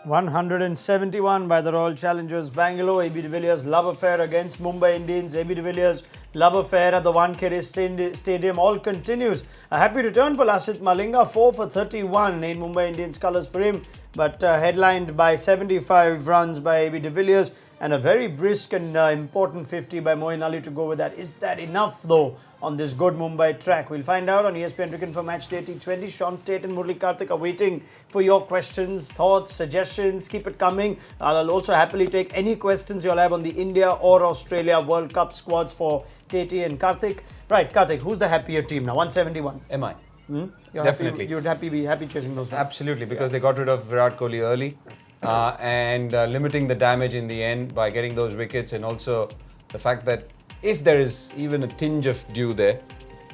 171 by the Royal Challengers Bangalore. AB de Villiers' love affair against Mumbai Indians. AB de Villiers' love affair at the Wankhede Stadium all continues. A happy return for Lasith Malinga, 4 for 31 in Mumbai Indians colours for him, but headlined by 75 runs by AB de Villiers and a very brisk and important 50 by Moeen Ali to go with that. Is that enough though on this good Mumbai track? We'll find out on ESPNcricinfo Match Day T20. Sean Tate and Murali Kartik are waiting for your questions, thoughts, suggestions. Keep it coming. I'll also happily take any questions you'll have on the India or Australia World Cup squads for KT and Kartik. Right, Kartik, who's the happier team now? 171. Am I? You're Definitely. You'd be happy chasing those runs. Absolutely, because they got rid of Virat Kohli early and limiting the damage in the end by getting those wickets, and also the fact that if there is even a tinge of dew there,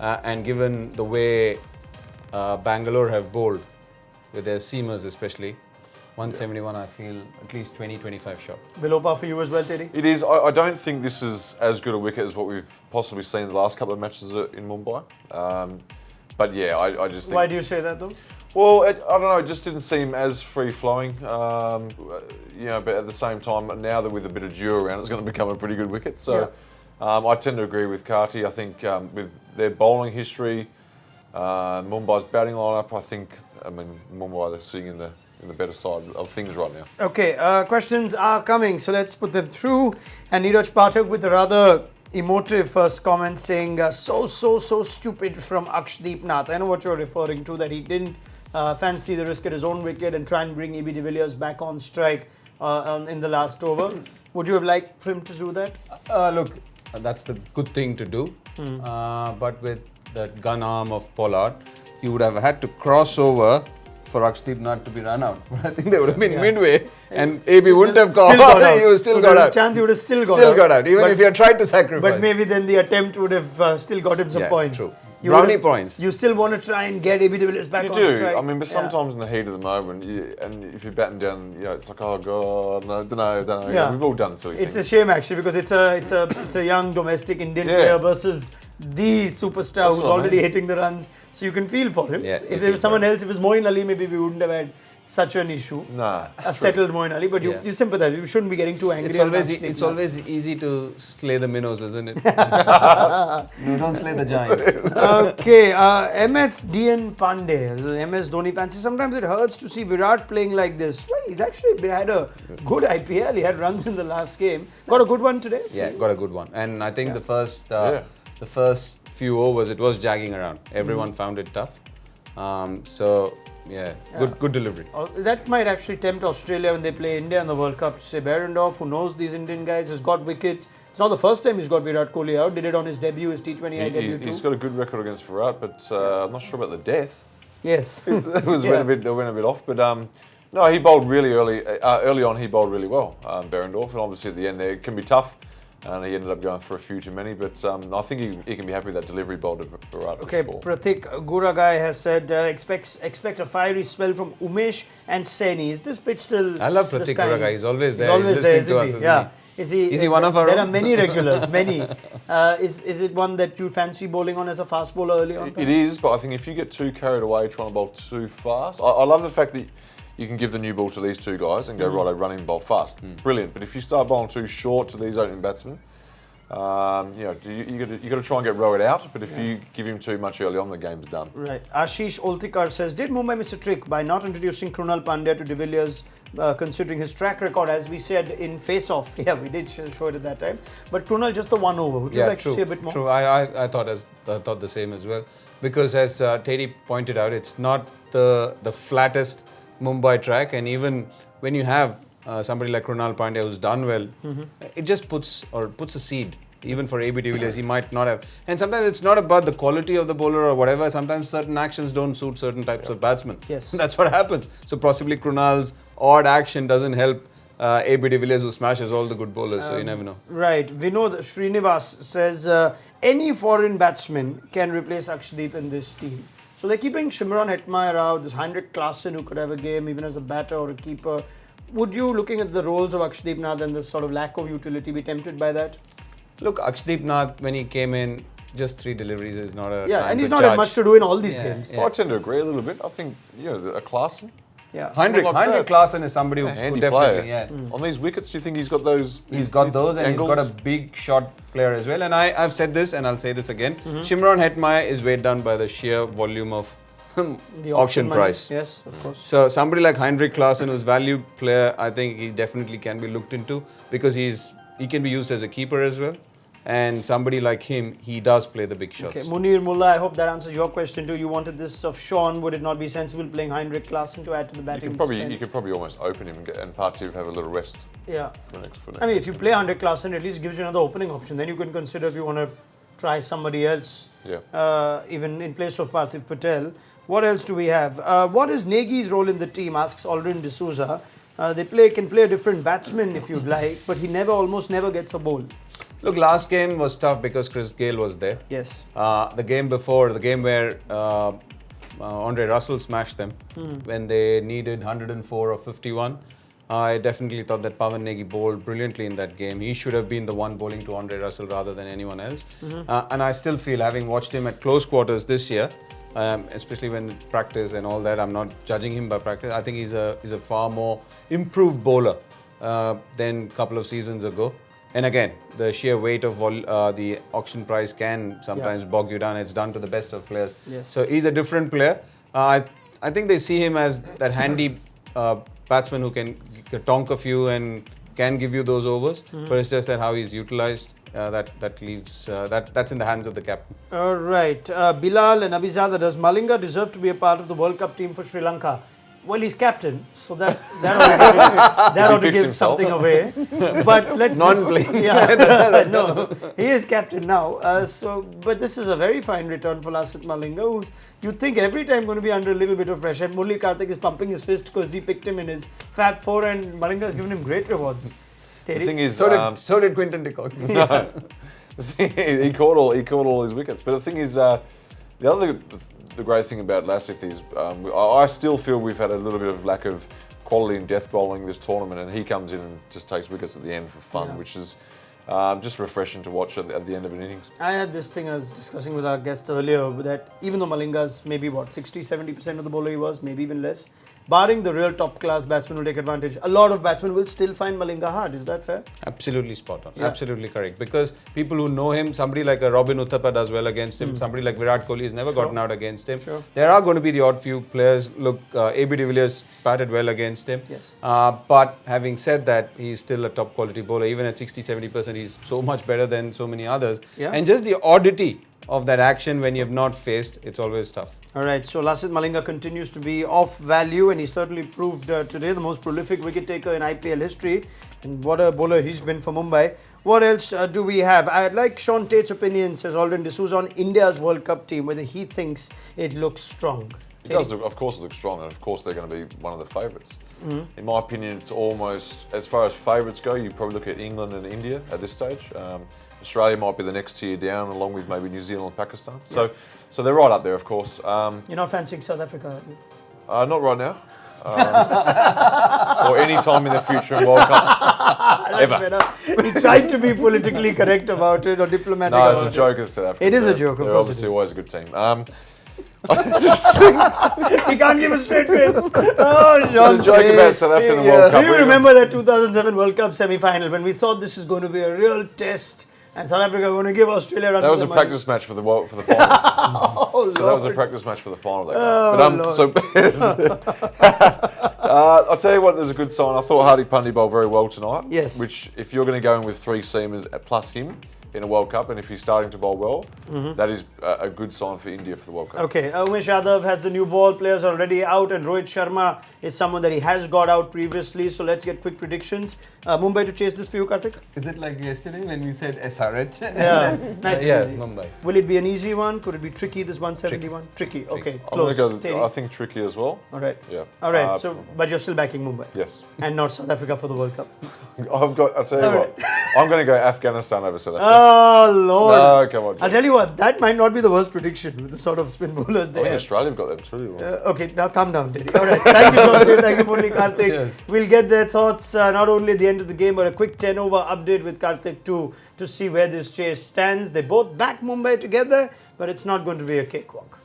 and given the way Bangalore have bowled with their seamers especially, 171 I feel at least 20-25 shot. Below par for you as well, Teddy? It is. I don't think this is as good a wicket as what we've possibly seen in the last couple of matches in Mumbai. But yeah, I just think... Why do you say that though? Well, I don't know, it just didn't seem as free-flowing. But at the same time, now that with a bit of dew around, it's going to become a pretty good wicket. So I tend to agree with Karti. I think with their bowling history, Mumbai's batting lineup, Mumbai, they're sitting in the better side of things right now. Okay, questions are coming, so let's put them through. And Neeraj Pathak with a rather emotive first comment saying, so stupid from Akshdeep Nath. I know what you're referring to, that he didn't fancy the risk at his own wicket and try and bring AB de Villiers back on strike in the last over. Would you have liked for him to do that? Look, that's the good thing to do. But with that gun arm of Pollard, you would have had to cross over for Akshdeep Nath to be run out. But I think they would have been midway and AB wouldn't have gone out. He would still got out. Chance he would have still got out. Even if he had tried to sacrifice. But maybe then the attempt would have still got him some points. True. Brownie points. You still want to try and get AB de Villiers back on strike. You do. But sometimes in the heat of the moment, and if you're batting down, it's like, oh God, no, don't know. Yeah. We've all done silly things. It's a shame actually, because it's a young domestic Indian player versus the superstar who's already hitting the runs. So you can feel for him. Yeah, if it was someone else, if it was Moeen Ali, maybe we wouldn't have had such an issue. A settled Moeen Ali, but you sympathize. You shouldn't be getting too angry. It's always easy to slay the minnows, isn't it? No, don't slay the giants. Okay, MSDN Pandey, as an MS Dhoni fan, sometimes it hurts to see Virat playing like this. Well, he's actually had a good IPL. He had runs in the last game. Got a good one today? Yeah, got a good one. And I think the first few overs, it was jagging around. Everyone found it tough. Good delivery. That might actually tempt Australia when they play India in the World Cup. Say Behrendorff, who knows these Indian guys, has got wickets. It's not the first time he's got Virat Kohli out. Did it on his debut, his T20I debut too. He's got a good record against Virat, but I'm not sure about the death. Yes. It went a bit off, but no, he bowled really early. Early on, he bowled really well, Behrendorff, and obviously at the end there it can be tough. And he ended up going for a few too many, but I think he can be happy with that delivery bowl to Virat. Okay, Pratik Guragai has said expect a fiery spell from Umesh and Saini. Is this pitch still? I love Pratik Guragai. He's always there. He's listening to us. Is he one of our own? There are many regulars, many. Is it one that you fancy bowling on as a fast bowler early on? It is, but I think if you get too carried away trying to bowl too fast, I love the fact that you can give the new ball to these two guys and go, right, running bowl fast. Brilliant. But if you start bowling too short to these opening batsmen, you got to try and get Rohit out. But if you give him too much early on, the game's done. Right. Ashish Oltikar says, did Mumbai miss a trick by not introducing Krunal Pandya to de Villiers, considering his track record, as we said in face-off? Yeah, we did show it at that time. But Krunal just the one over. Would you like to say a bit more? True. I thought the same as well. Because as Teddy pointed out, it's not the flattest Mumbai track, and even when you have somebody like Krunal Pandya who's done well, it just puts a seed. Even for AB de Villiers, he might not have. And sometimes it's not about the quality of the bowler or whatever. Sometimes certain actions don't suit certain types of batsmen. Yes. That's what happens. So possibly Krunal's odd action doesn't help AB de Villiers, who smashes all the good bowlers. So you never know. Right. Vinod Srinivas says any foreign batsman can replace Akshdeep in this team. So they're keeping Shimron Hetmeyer out, this Heinrich Klaassen who could have a game even as a batter or a keeper. Would you, looking at the roles of Akshdeep Nath and the sort of lack of utility, be tempted by that? Look, Akshdeep Nath, when he came in, just 3 deliveries is not a and he's not had much to do in all these games. I tend to agree a little bit. I think, a Klaassen, Yeah. Heinrich Someone like that. Klaasen is somebody who Handy definitely, player. yeah. On these wickets, do you think he's got those? He's got those, and angles? he's got a big shot player as well. And I've said this, and I'll say this again. Mm-hmm. Shimron Hetmeyer is weighed down by the sheer volume of The auction money. price. Yes, of course. So somebody like Heinrich Klaasen, who's value player, I think he definitely can be looked into because he can be used as a keeper as well. And somebody like him, he does play the big shots. Okay, Munir Mullah, I hope that answers your question too. You wanted this of Sean. Would it not be sensible playing Heinrich Klaasen to add to the batting You could probably almost open him and Partiv have a little rest. Yeah. For next. I mean, if you play Heinrich Klaasen, at least gives you another opening option. Then you can consider if you want to try somebody else, even in place of Parthiv Patel. What else do we have? What is Negi's role in the team? Asks Aldrin D'Souza. They can play a different batsman if you'd like, but he almost never gets a bowl. Look, last game was tough because Chris Gayle was there. Yes. The game before, the game where Andre Russell smashed them when they needed 104 or 51. I definitely thought that Pawan Negi bowled brilliantly in that game. He should have been the one bowling to Andre Russell rather than anyone else. And I still feel, having watched him at close quarters this year, especially when practice and all that, I'm not judging him by practice. I think he's a far more improved bowler than a couple of seasons ago. And again, the sheer weight of the auction price can sometimes bog you down. It's done to the best of players. Yes. So he's a different player. I think they see him as that handy batsman who can tonk a few and can give you those overs. But it's just that how he's utilised. That leaves that's in the hands of the captain. All right, Bilal and Abizada, does Malinga deserve to be a part of the World Cup team for Sri Lanka? Well, he's captain, so that ought to give something away. But let's Non-playing. No, he is captain now. But this is a very fine return for Lasith Malinga, who's you'd think every time going to be under a little bit of pressure. Murali Kartik is pumping his fist because he picked him in his Fab Four, and Malinga has given him great rewards. The thing is, so did Quinton de Kock. he caught all his wickets. But the thing is, the great thing about Lasith is, I still feel we've had a little bit of lack of quality in death bowling this tournament, and he comes in and just takes wickets at the end for fun, which is just refreshing to watch at the end of an innings. I had this thing I was discussing with our guests earlier, that even though Malinga's maybe 60-70% of the bowler he was, maybe even less, barring the real top class batsmen who take advantage, a lot of batsmen will still find Malinga hard. Is that fair? Absolutely spot on. Yeah. Absolutely correct. Because people who know him, somebody like a Robin Uthappa does well against him. Somebody like Virat Kohli has never gotten out against him. There are going to be the odd few players. Look, AB de Villiers batted well against him. Yes. But having said that, he's still a top quality bowler. Even at 60-70%, he's so much better than so many others. Yeah. And just the oddity of that action when you have not faced, it's always tough. All right, so Lasith Malinga continues to be of value, and he certainly proved today the most prolific wicket taker in IPL history. And what a bowler he's been for Mumbai. What else do we have? I'd like Sean Tate's opinion, says Aldrin D'Souza, on India's World Cup team, whether he thinks it looks strong. It does, of course it looks strong, and of course they're going to be one of the favourites. In my opinion, it's almost, as far as favourites go, you probably look at England and India at this stage. Australia might be the next tier down, along with maybe New Zealand and Pakistan. So they're right up there, of course. You're not fancying South Africa, are you? Not right now. Or any time in the future in World Cups. Ever. He tried to be politically correct about it or diplomatic about it. No, it's a joke as South Africa. It is a joke, of they're course obviously it is. always a good team. He can't give a straight face. Oh, Sean It's a joke about South Africa in the World Cup. Do you remember that 2007 World Cup semi-final when we thought this is going to be a real test and South Africa are going to give Australia a run? That was a practice match for the final. Oh, So that was a practice match for the final. I'll tell you what, there's a good sign. I thought Hardik Pandya bowled very well tonight. Yes. Which, if you're going to go in with three seamers plus him in a World Cup, and if he's starting to bowl well, that is a good sign for India for the World Cup. Okay, Umesh Yadav has the new ball players already out, and Rohit Sharma is someone that he has got out previously. So let's get quick predictions. Mumbai to chase this for you, Kartik? Is it like yesterday when we said SRH? Yeah, nice and easy. Mumbai. Will it be an easy one? Could it be tricky, this 171? Tricky, okay, I'm going close. to go, I think tricky as well. All right. Yeah. All right, but you're still backing Mumbai? Yes. And not South Africa for the World Cup? I'll tell you what, I'm going to go Afghanistan over South Africa. Oh, Lord. No, come on. I'll tell you what, that might not be the worst prediction with the sort of spin bowlers they I think have. Australia have got them too. Okay, now calm down, Teddy. All right, thank you so much. Thank you, Murali Kartik. Cheers. We'll get their thoughts not only at the end of the game, but a quick 10-over update with Kartik too, to see where this chase stands. They both back Mumbai together, but it's not going to be a cakewalk.